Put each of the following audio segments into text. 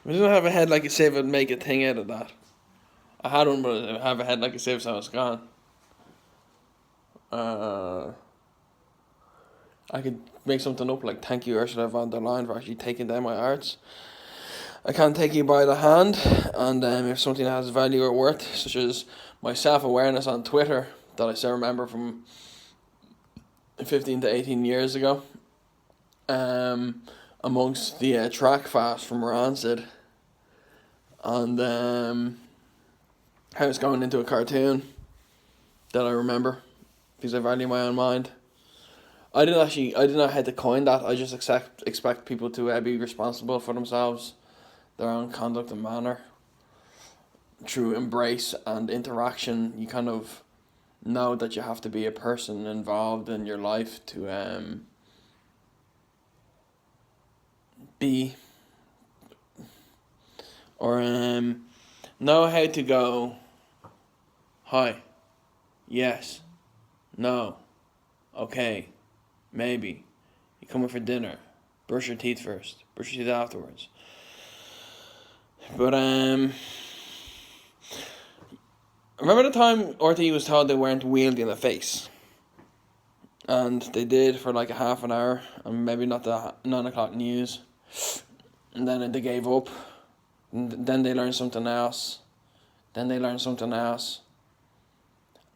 I didn't have a head like a sieve, I'd make a thing out of that. I had one, but I have a head like a sieve, so it's gone. Uh, I could make something up like thank you Ursula von der Leyen for actually taking down my arts. I can't take you by the hand, and if something has value or worth, such as my self-awareness on Twitter that I still remember from 15 to 18 years ago, amongst the track fast from Rancid, and how it's going into a cartoon that I remember because I value my own mind. I didn't know how to coin that. I just expect people to be responsible for themselves, their own conduct and manner. Through embrace and interaction, you kind of know that you have to be a person involved in your life to be or know how to go hi, yes, no, okay, maybe, you coming for dinner, brush your teeth first, brush your teeth afterwards. But remember the time RT was told they weren't wielding a face? And they did for like a half an hour, and maybe not the 9 o'clock news. And then they gave up. And then they learned something else. Then they learned something else.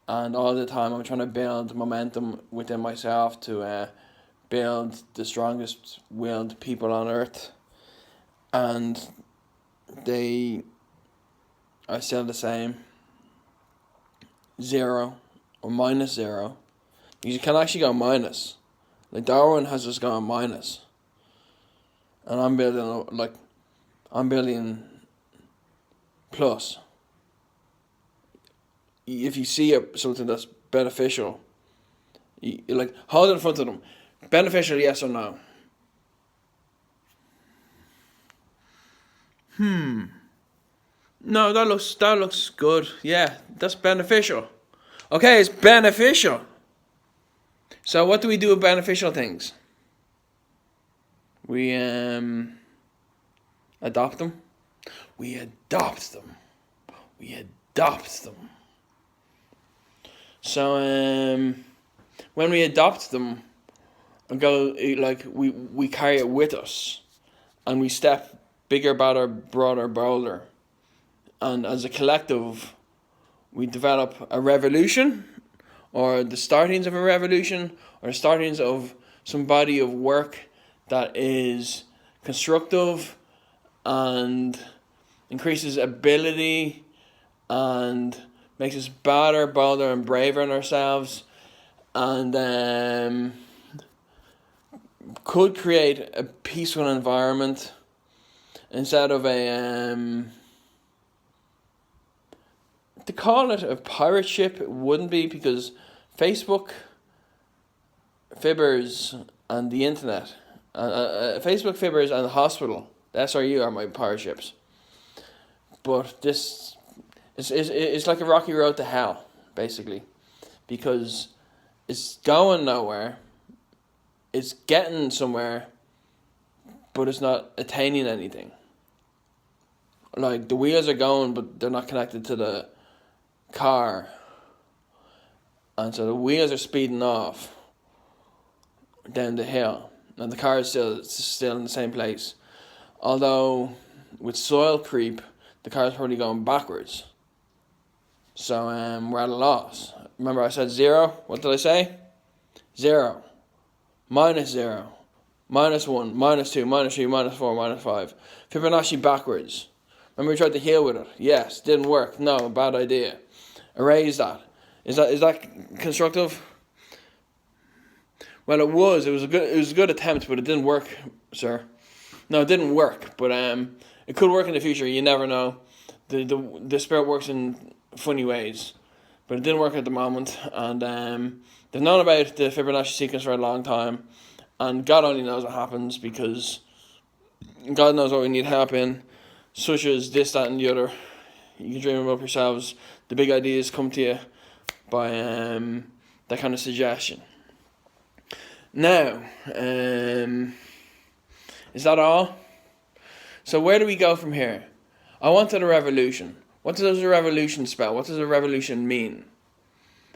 And all the time I'm trying to build momentum within myself to build the strongest willed people on earth. And they are still the same. 0 or -0. You can actually go minus. Like Darwin has just gone minus. And I'm building plus. If you see something that's beneficial, you like hold it in front of them. Beneficial, yes or no? No, that looks good. Yeah, that's beneficial. Okay, it's beneficial. So what do we do with beneficial things? We adopt them. We adopt them. We adopt them. So when we adopt them, we carry it with us, and we step bigger, better, broader, bolder, and as a collective, we develop a revolution, or the startings of a revolution, or the startings of some body of work that is constructive and increases ability and makes us better, bolder, and braver in ourselves, and could create a peaceful environment instead of to call it a pirate ship. It wouldn't be, because Facebook, Fibbers, and the internet, Facebook, Fibbers, and the hospital, the SRU, are my pirate ships. But this it's like a rocky road to hell, basically, because it's going nowhere. It's getting somewhere, but it's not attaining anything. Like, the wheels are going, but they're not connected to the car, and so the wheels are speeding off down the hill, and the car is still in the same place. Although with soil creep, the car is probably going backwards. So we're at a loss. Remember I said 0? What did I say? 0, -0, -1, -2, -3, -4, -5. Fibonacci backwards. Remember we tried to heal with it? Yes. Didn't work. No, bad idea. Erase that. Is that constructive? Well, it was a good attempt, but it didn't work, sir. No, it didn't work, but it could work in the future. You never know. The spirit works in funny ways, but it didn't work at the moment. And they've known about the Fibonacci sequence for a long time, and God only knows what happens, because God knows what we need help in, such as this, that, and the other. You can dream them up yourselves. The big ideas come to you by that kind of suggestion. Now, is that all? So where do we go from here? I wanted a revolution. What does a revolution spell? What does a revolution mean?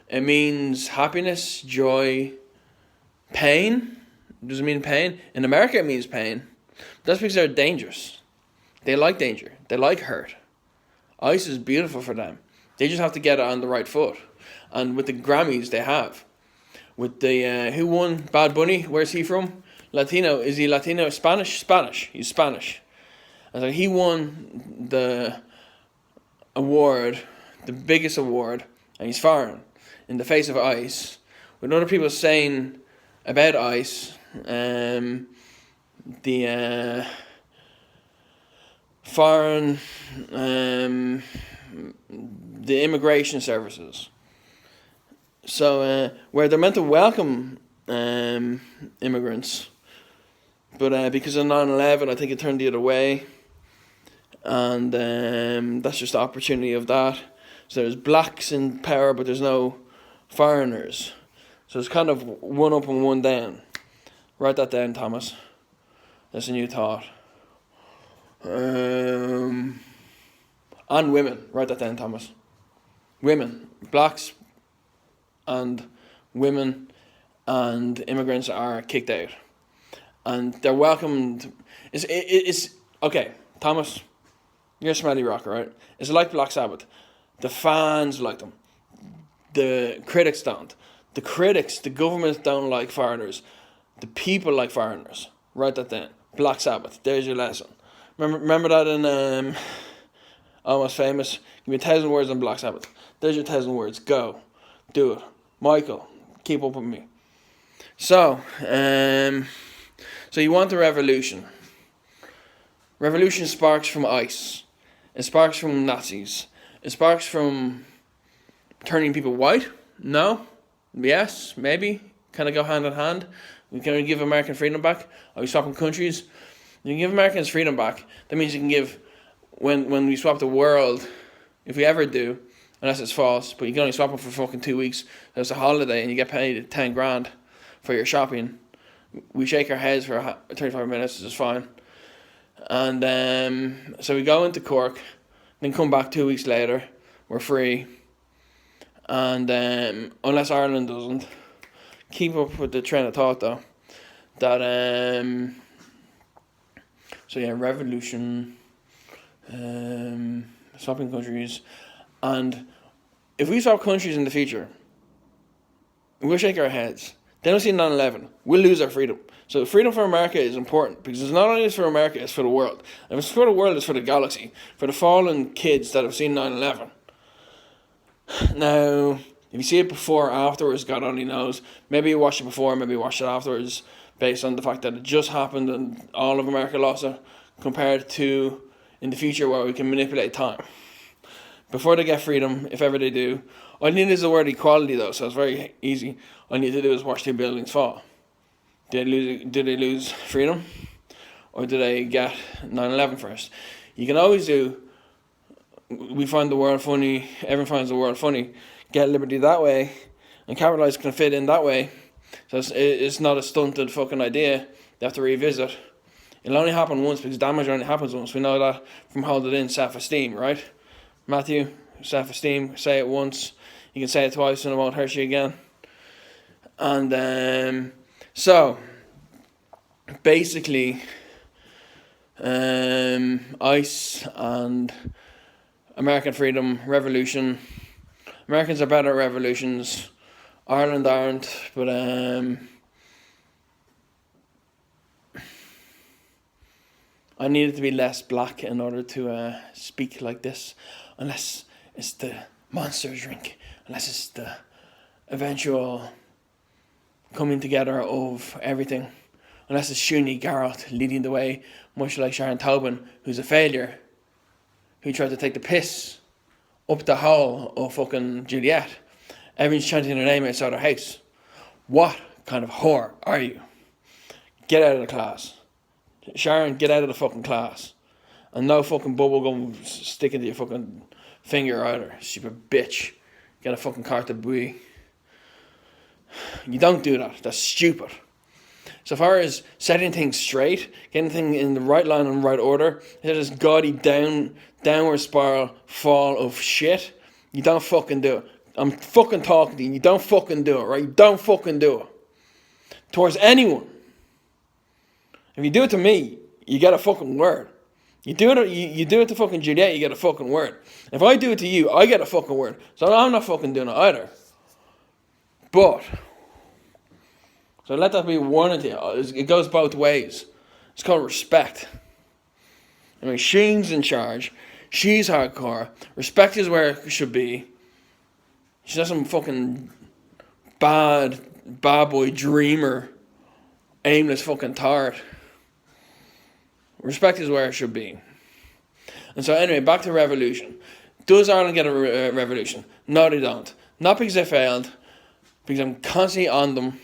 It means happiness, joy, pain. Does it mean pain? In America it means pain. That's because they're dangerous. They like danger. They like hurt. Ice is beautiful for them. They just have to get it on the right foot. And with the Grammys they have. With the, who won Bad Bunny? Where's he from? Latino. Is he Latino? Spanish? Spanish. He's Spanish. And so he won the award, the biggest award, and he's foreign, in the face of Ice. With other people saying about Ice, the foreign, the immigration services. So where they're meant to welcome immigrants, but because of 9/11, I think it turned the other way, and that's just the opportunity of that. So there's blacks in power, but there's no foreigners. So it's kind of one up and one down. Write that down, Thomas. That's a new thought. And women. Write that down, Thomas. Women. Blacks and women and immigrants are kicked out. And they're welcomed. It's okay, Thomas, you're a smelly rocker, right? It's like Black Sabbath. The fans like them. The critics don't. The critics, the government don't like foreigners. The people like foreigners. Write that down. Black Sabbath. There's your lesson. Remember that in Almost Famous? Give me 1,000 words on Black Sabbath. There's your 1,000 words. Go. Do it. Michael, keep up with me. So you want a revolution. Revolution sparks from Ice. It sparks from Nazis. It sparks from turning people white. No. Yes. Maybe. Can it go hand in hand? We can give American freedom back. Are we swapping countries? You can give Americans freedom back. That means you can give, when we swap the world, if we ever do, unless it's false, but you can only swap them for fucking 2 weeks. There's a holiday and you get paid 10 grand for your shopping. We shake our heads for 35 minutes, it's fine. And so we go into Cork, then come back 2 weeks later, we're free. And unless Ireland doesn't, keep up with the train of thought though. That, so yeah, revolution, swapping countries. And if we swap countries in the future, we'll shake our heads. They don't see 9/11. We'll lose our freedom. So freedom for America is important because it's not only for America, it's for the world. And if it's for the world, it's for the galaxy. For the fallen kids that have seen 9/11. Now, if you see it before or afterwards, God only knows. Maybe you watched it before, maybe you watched it afterwards, based on the fact that it just happened and all of America lost it, compared to in the future where we can manipulate time. Before they get freedom, if ever they do, all you need is the word equality though, so it's very easy. All you need to do is watch 2 buildings fall. Did they lose freedom? Or did they get 9/11 first? You can always do, we find the world funny, everyone finds the world funny, get liberty that way, and capitalize can fit in that way. So it's not a stunted fucking idea. They have to revisit. It'll only happen once because damage only happens once. We know that from Hold It In, self-esteem, right? Matthew, self-esteem, say it once, you can say it twice and it won't hurt you again. And so basically ICE and American freedom, revolution. Americans are better at revolutions. Ireland aren't, but I needed to be less black in order to speak like this, unless it's the monster drink, unless it's the eventual coming together of everything, unless it's Shuni Garrett leading the way, much like Sharon Tobin, who's a failure, who tried to take the piss up the hole of fucking Juliet. Everyone's chanting her name outside her house. What kind of whore are you? Get out of the class. Sharon, get out of the fucking class. And no fucking bubble gum sticking to your fucking finger either. Stupid bitch. Get a fucking carte de bouille. You don't do that. That's stupid. So far as setting things straight, getting things in the right line and right order, instead of this gaudy downward spiral fall of shit, you don't fucking do it. I'm fucking talking to you. You don't fucking do it, right? You don't fucking do it. Towards anyone. If you do it to me, you get a fucking word. You do it to fucking Juliet, you get a fucking word. If I do it to you, I get a fucking word. So I'm not fucking doing it either. But, so let that be warning to you. It goes both ways. It's called respect. I mean, Sheen's in charge. She's hardcore. Respect is where it should be. She's not some fucking bad boy dreamer, aimless fucking tart. Respect is where it should be. And so anyway, back to revolution. Does Ireland get a revolution? No, they don't. Not because they failed, because I'm constantly on them.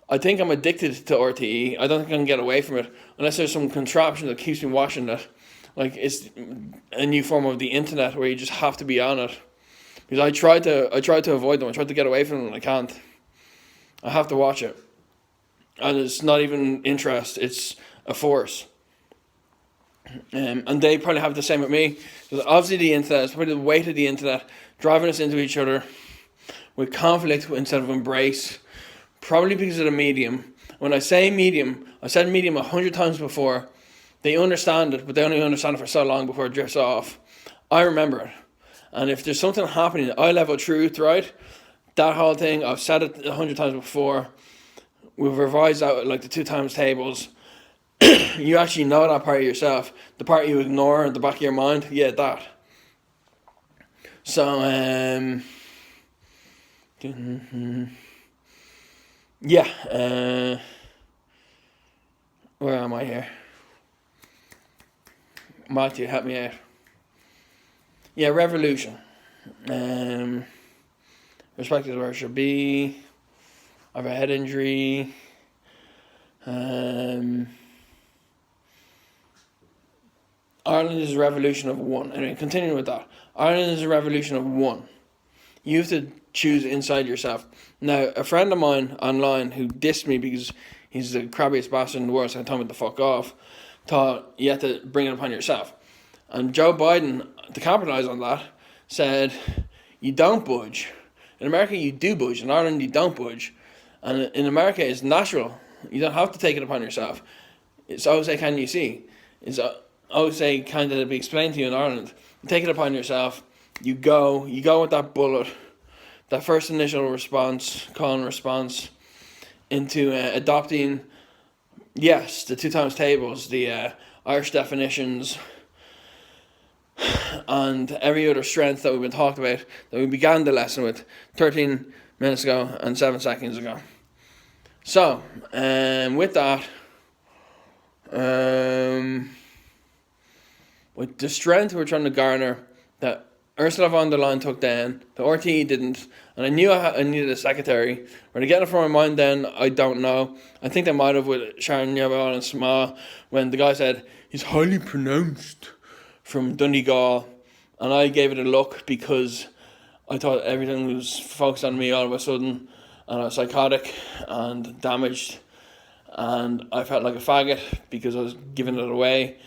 I think I'm addicted to RTE. I don't think I can get away from it unless there's some contraption that keeps me watching it. Like it's a new form of the internet where you just have to be on it. Because I tried to avoid them. I tried to get away from them and I can't. I have to watch it. And it's not even interest, it's a force. And they probably have the same with me. So obviously the internet, it's probably the weight of the internet driving us into each other with conflict instead of embrace. Probably because of the medium. When I say medium, I said medium 100 times before. They understand it, but they only understand it for so long before it drifts off. I remember it. And if there's something happening at eye level truth, right? That whole thing, I've said it 100 times before. We've revised out like the 2 times tables. You actually know that part of yourself. The part you ignore at the back of your mind, yeah, that. So, yeah, where am I here? Matthew, help me out. Yeah, revolution. Respect is where it should be. I have a head injury. Ireland is a revolution of one. Anyway, continuing with that. Ireland is a revolution of one. You have to choose inside yourself. Now, a friend of mine online who dissed me because he's the crabbiest bastard in the world, so I told him to fuck off, thought you have to bring it upon yourself. And Joe Biden, to capitalise on that, said, you don't budge. In America, you do budge. In Ireland, you don't budge. And in America, it's natural. You don't have to take it upon yourself. It's always say, can you see? It's always say, kind of be explained to you in Ireland. You take it upon yourself. You go with that bullet, that first initial response, call and response, into adopting, yes, the 2 times tables, the Irish definitions, and every other strength that we've been talking about, that we began the lesson with 13 minutes ago and 7 seconds ago. So, with that, with the strength we're trying to garner, that Ursula von der Leyen took down, the RTE didn't, and I knew I needed a secretary. Where to get it from my mind then, I don't know. I think they might have with Sharon Yabal and Sma, when the guy said, he's highly pronounced from Donegal, and I gave it a look because I thought everything was focused on me all of a sudden, and I was psychotic and damaged, and I felt like a faggot because I was giving it away,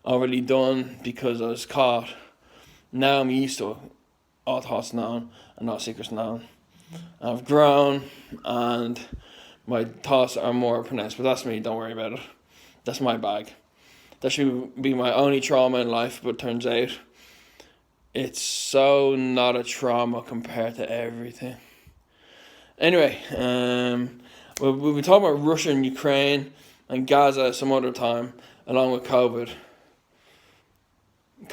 overly done because I was caught. Now I'm used to all thoughts known and not secrets known. I've grown and my thoughts are more pronounced, but that's me, don't worry about it. That's my bag. That should be my only trauma in life, but turns out it's so not a trauma compared to everything. Anyway, we'll be talking about Russia and Ukraine and Gaza some other time, along with COVID.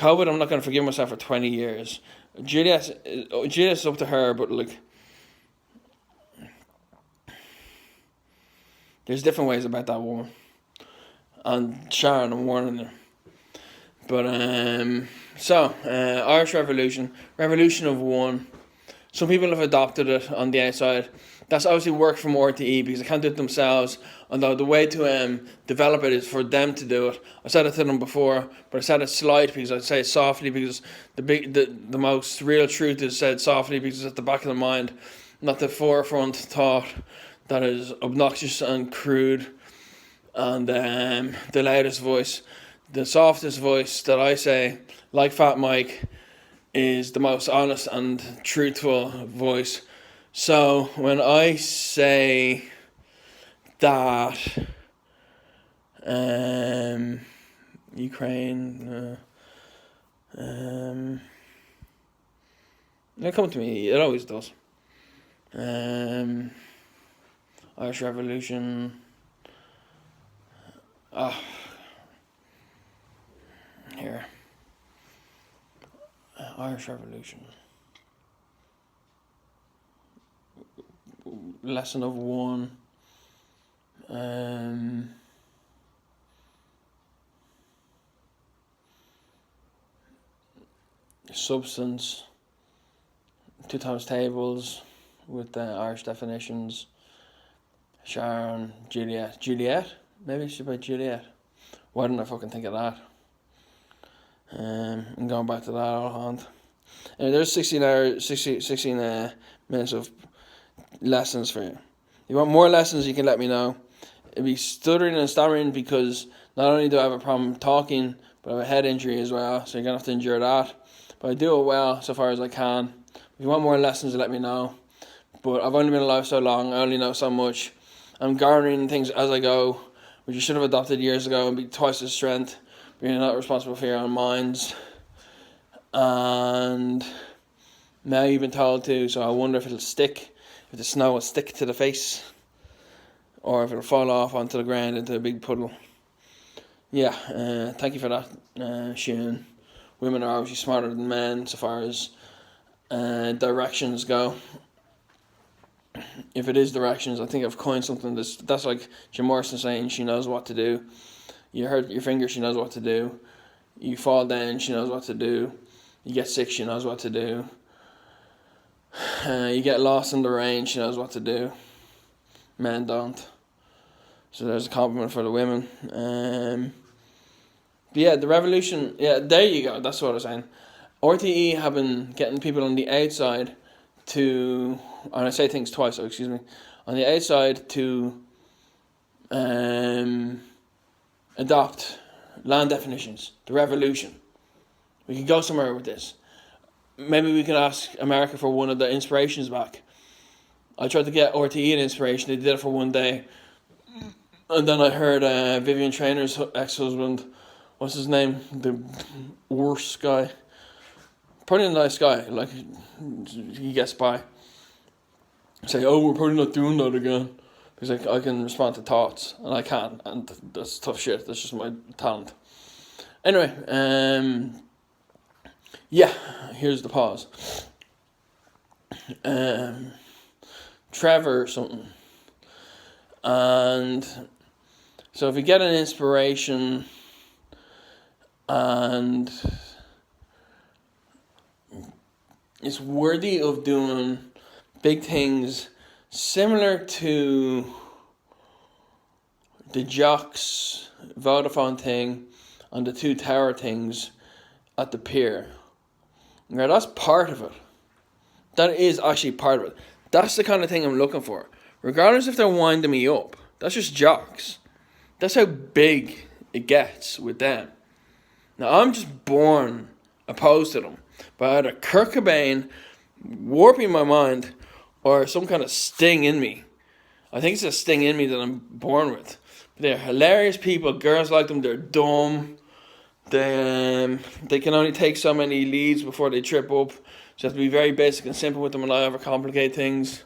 I'm not going to forgive myself for 20 years. Juliet's up to her, but like, there's different ways about that woman. And Sharon, I'm warning her. But, Irish Revolution of one. Some people have adopted it on the outside. That's obviously work from RTE because they can't do it themselves. Although the way to develop it is for them to do it. I said it to them before, but I said it slight because I say it softly because the most real truth is said softly because it's at the back of the mind, not the forefront thought that is obnoxious and crude, and the loudest voice. The softest voice that I say, like Fat Mike, is the most honest and truthful voice. So when I say that Ukraine, it'll come to me. It always does. Irish Revolution. Here. Irish Revolution. Lesson of one. Substance. 2 times tables with the Irish definitions. Sharon, Juliet? Maybe it should be Juliet. Why didn't I fucking think of that? And going back to that offhand. And there's 16 minutes of lessons for you. If you want more lessons, you can let me know. It'll be stuttering and stammering because not only do I have a problem talking, but I have a head injury as well, so you're going to have to endure that. But I do it well so far as I can. If you want more lessons, let me know. But I've only been alive so long, I only know so much. I'm garnering things as I go, which you should have adopted years ago and be twice as strength, but you're not responsible for your own minds. And now you've been told to, so I wonder if it'll stick, if the snow will stick to the face, or if it'll fall off onto the ground into a big puddle. Yeah, thank you for that, Shane. Women are obviously smarter than men so far as directions go. If it is directions, I think I've coined something that's like Jim Morrison saying she knows what to do. You hurt your finger, she knows what to do. You fall down, she knows what to do. You get sick, she knows what to do. You get lost in the rain, she knows what to do. Men don't. So there's a compliment for the women. But yeah, the revolution, yeah, there you go, that's what I was saying. RTE have been getting people on the outside to, and I say things twice, so excuse me, on the outside to adopt land definitions, the revolution. We could go somewhere with this. Maybe we can ask America for one of the inspirations back. I tried to get RTE an inspiration, they did it for one day. And then I heard Vivian Trainor's ex-husband, what's his name? The worst guy. Probably a nice guy, like, he gets by. Say, oh, we're probably not doing that again. Because I can respond to thoughts, and I can, and that's tough shit, that's just my talent. Anyway, yeah, here's the pause. Trevor or something. And so if you get an inspiration and it's worthy of doing big things similar to the Jocks Vodafone thing and the Two Tower things at the pier. Now that's part of it. That is actually part of it. That's the kind of thing I'm looking for. Regardless if they're winding me up, that's just Jocks. That's how big it gets with them. Now I'm just born opposed to them by either Kurt Cobain warping my mind or some kind of sting in me. I think it's a sting in me that I'm born with. They're hilarious people. Girls like them. They're dumb. They can only take so many leads before they trip up. So you have to be very basic and simple with them and not overcomplicate things.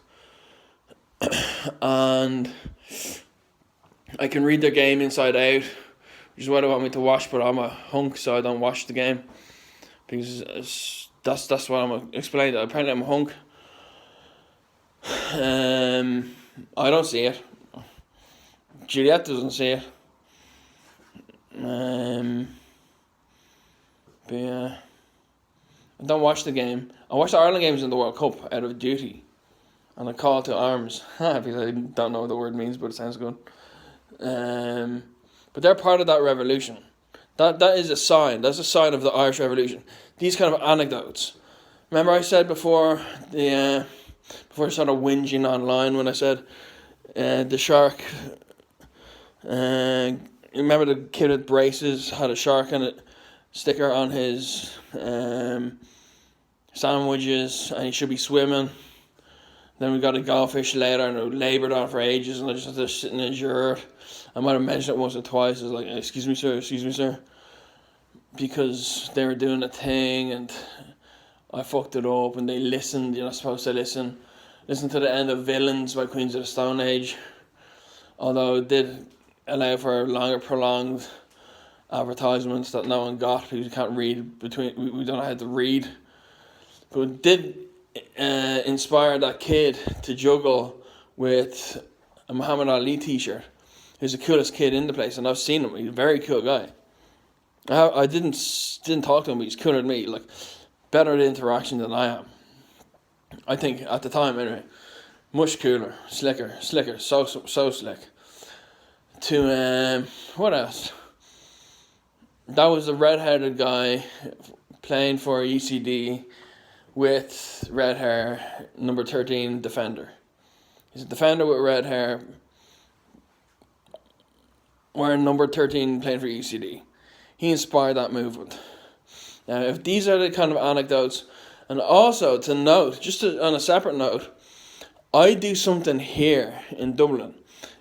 And I can read their game inside out, which is what they want me to watch, but I'm a hunk, so I don't watch the game. Because that's what I'm explaining. Apparently I'm a hunk. I don't see it. Juliet doesn't see it. But yeah, I don't watch the game. I watch the Ireland games in the World Cup out of duty, and a call to arms. Because I don't know what the word means, but it sounds good. But they're part of that revolution. That is a sign. That's a sign of the Irish Revolution. These kind of anecdotes. Remember I said before I started whinging online when I said the shark. Remember the kid with braces had a shark in it sticker on his sandwiches, and he should be swimming. Then we got a goldfish later, and it laboured on for ages, and I just had to sit and endure it. I might have mentioned it once or twice. I was like, excuse me, sir. Because they were doing a thing, and I fucked it up, and they listened. You're not supposed to listen. Listen to the end of Villains by Queens of the Stone Age. Although it did allow for longer, prolonged advertisements that no one got because you can't read between. We don't know how to read. But it did inspire that kid to juggle with a Muhammad Ali t-shirt. He's the coolest kid in the place, and I've seen him. He's a very cool guy. I didn't talk to him, but he's cooler than me. Like, better at interaction than I am. I think at the time, anyway. Much cooler, slicker, so slick. To what else? That was a red-headed guy playing for ECD with red hair, number 13 defender. He's a defender with red hair, wearing number 13, playing for ECD. He inspired that movement. Now, if these are the kind of anecdotes, and also to note, on a separate note, I do something here in Dublin.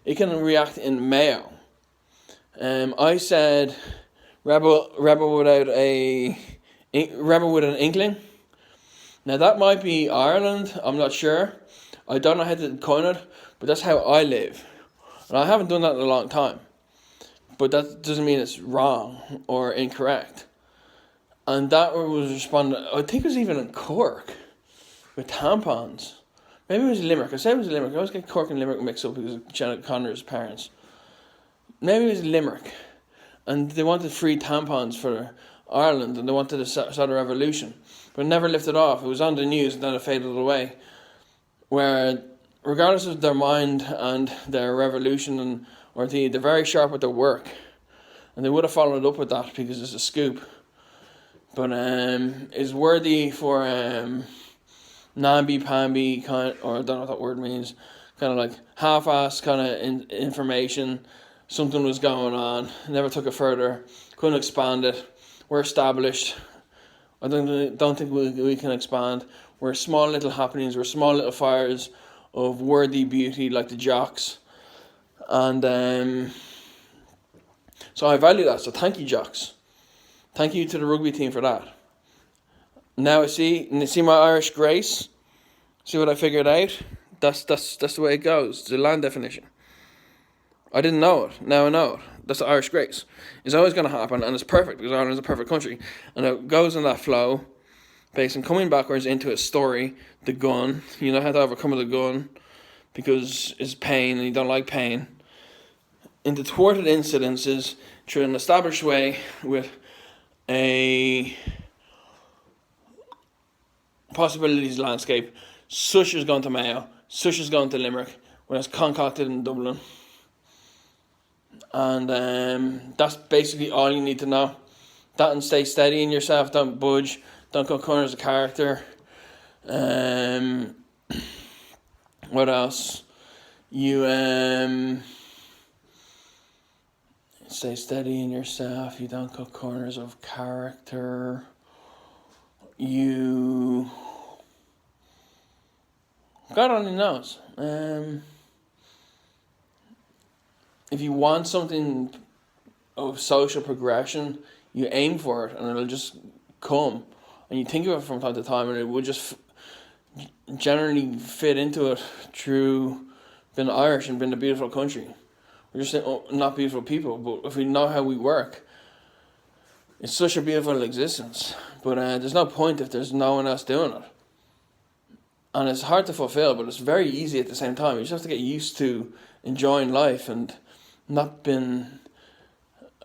It can react in Mayo. I said rebel with an inkling. Now that might be Ireland, I'm not sure. I don't know how to coin it, but that's how I live. And I haven't done that in a long time. But that doesn't mean it's wrong or incorrect. And that was responding, I think it was even in Cork, with tampons. Maybe it was Limerick. I say it was Limerick. I always get Cork and Limerick mixed up because of Janet Connor's parents. Maybe it was Limerick. And they wanted free tampons for Ireland, and they wanted to start a revolution. But it never lifted off. It was on the news, and then it faded away. Where, regardless of their mind and their revolution, they're very sharp with their work. And they would have followed up with that because it's a scoop. But is worthy for namby-pamby kind, or I don't know what that word means, kind of like half-assed kind of information. Something was going on, never took it further, couldn't expand it. We're established. I don't think we can expand. We're small little happenings, we're small little fires of worthy beauty like the Jocks. And so I value that, so thank you, Jocks. Thank you to the rugby team for that. Now see my Irish grace? See what I figured out? That's the way it goes. It's the land definition. I didn't know it. Now I know it. That's the Irish grace. It's always going to happen, and it's perfect because Ireland is a perfect country. And it goes in that flow, based on coming backwards into a story, the gun. You know how to overcome the gun because it's pain and you don't like pain. Into thwarted incidences through an established way with a possibilities landscape, such as gone to Mayo, such as gone to Limerick, when it's concocted in Dublin. And that's basically all you need to know. That and stay steady in yourself, don't budge, don't cut corners of character. What else? You stay steady in yourself, you don't cut corners of character. You God only knows. If you want something of social progression, you aim for it and it'll just come. And you think of it from time to time and it would just generally fit into it through being Irish and being a beautiful country. We're just not beautiful people, but if we know how we work, it's such a beautiful existence. But there's no point if there's no one else doing it. And it's hard to fulfill, but it's very easy at the same time. You just have to get used to enjoying life and not been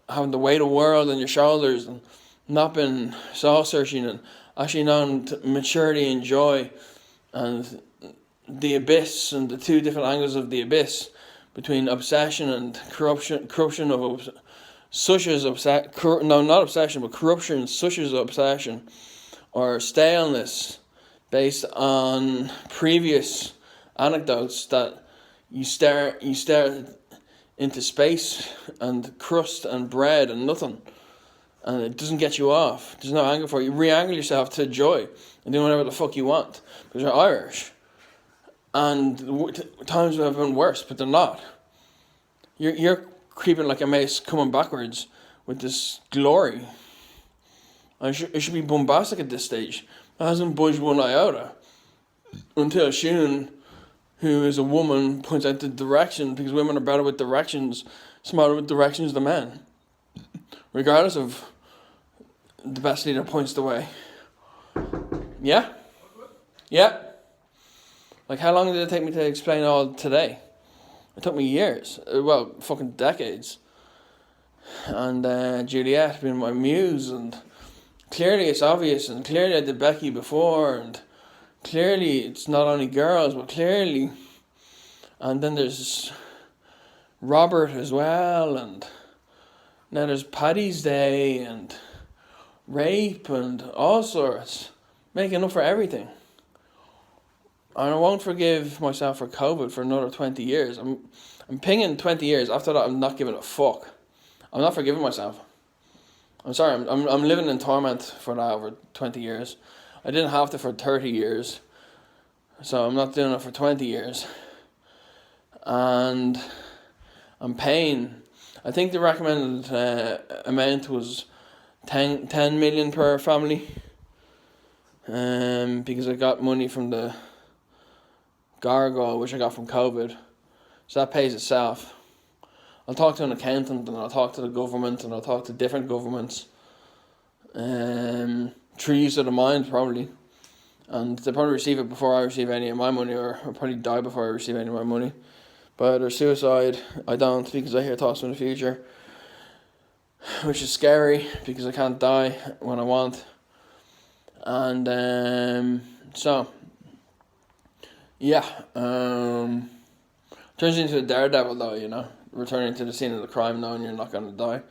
having the weight of the world on your shoulders and not been soul searching and actually knowing maturity and joy and the abyss and the two different angles of the abyss between obsession and corruption of such as not obsession, but corruption such as obsession or staleness based on previous anecdotes that you stare into space and crust and bread and nothing, and it doesn't get you off. There's no anger for it. You re-angle yourself to joy and do whatever the fuck you want because you're Irish. And times have been worse, but they're not. You're creeping like a mace coming backwards with this glory. It should be bombastic at this stage. It hasn't budged one iota until Siún, who is a woman, points out the direction, because women are better with directions, smarter with directions than men. Regardless of the best leader points the way. Yeah? Yeah. Like, how long did it take me to explain all today? It took me years. Well, fucking decades. And Juliet being my muse, and clearly it's obvious, and clearly I did Becky before, and clearly it's not only girls, but clearly... And then there's Robert as well, and now there's Paddy's Day, and rape, and all sorts. Making up for everything. And I won't forgive myself for COVID for another 20 years. I'm pinging 20 years. After that, I'm not giving a fuck. I'm not forgiving myself. I'm sorry. I'm living in torment for that over 20 years. I didn't have to for 30 years. So I'm not doing it for 20 years. And I'm paying. I think the recommended amount was 10 million per family. Because I got money from the Gargoyle, which I got from COVID. So that pays itself. I'll talk to an accountant, and I'll talk to the government, and I'll talk to different governments. Trees of the mind, probably. And they'll probably receive it before I receive any of my money, or I'll probably die before I receive any of my money. But there's suicide. I don't, because I hear thoughts from the future. Which is scary, because I can't die when I want. And so... Yeah, turns into a daredevil though, you know, returning to the scene of the crime knowing you're not going to die.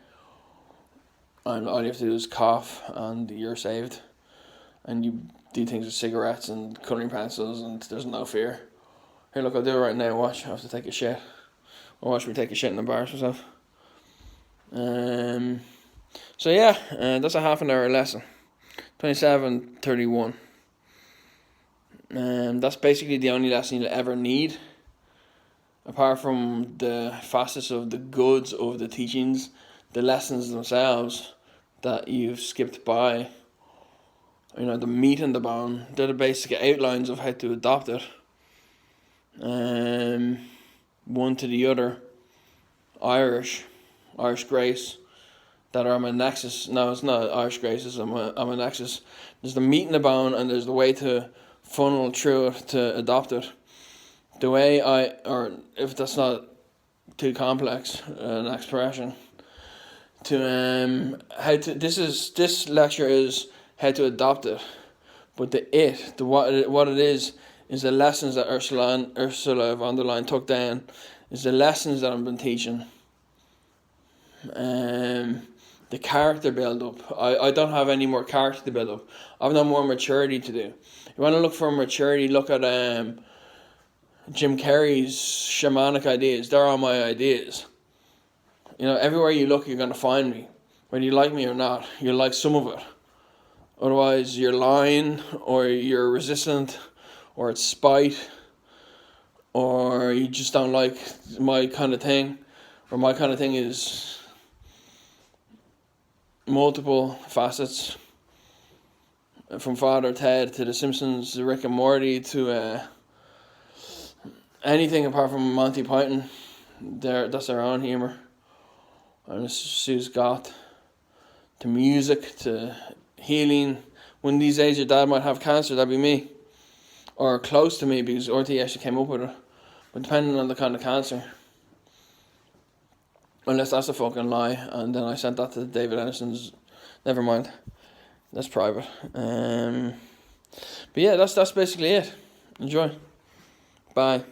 And all you have to do is cough and you're saved. And you do things with cigarettes and colouring pencils and there's no fear. Here, look, I'll do it right now, watch, I have to take a shit. Or watch me take a shit and embarrass myself. So yeah, that's a half an hour lesson. 27:31. That's basically the only lesson you'll ever need. Apart from the facets of the goods of the teachings, the lessons themselves that you've skipped by, you know, the meat and the bone, they're the basic outlines of how to adopt it. One to the other, Irish Grace, that are my nexus. No, it's not Irish Graces, I'm a nexus. There's the meat and the bone, and there's the way to funnel through it to adopt it. The way or if that's not too complex an expression, to this lecture is how to adopt it, but what it is the lessons that Ursula von der Leyen took down, is the lessons that I've been teaching. The character build up. I don't have any more character to build up. I have no more maturity to do. You want to look for maturity, look at Jim Carrey's shamanic ideas. They're all my ideas. You know, everywhere you look, you're going to find me. Whether you like me or not, you'll like some of it. Otherwise, you're lying, or you're resistant, or it's spite, or you just don't like my kind of thing, or my kind of thing is multiple facets. From Father Ted to The Simpsons, Rick and Morty, to anything apart from Monty Python. That's their own humour. And Sue's got to music, to healing. One of these days your dad might have cancer, that'd be me. Or close to me, because RT actually came up with it. But depending on the kind of cancer. Unless that's a fucking lie, and then I sent that to David Anderson's. Never mind. That's private. But yeah, that's basically it. Enjoy. Bye.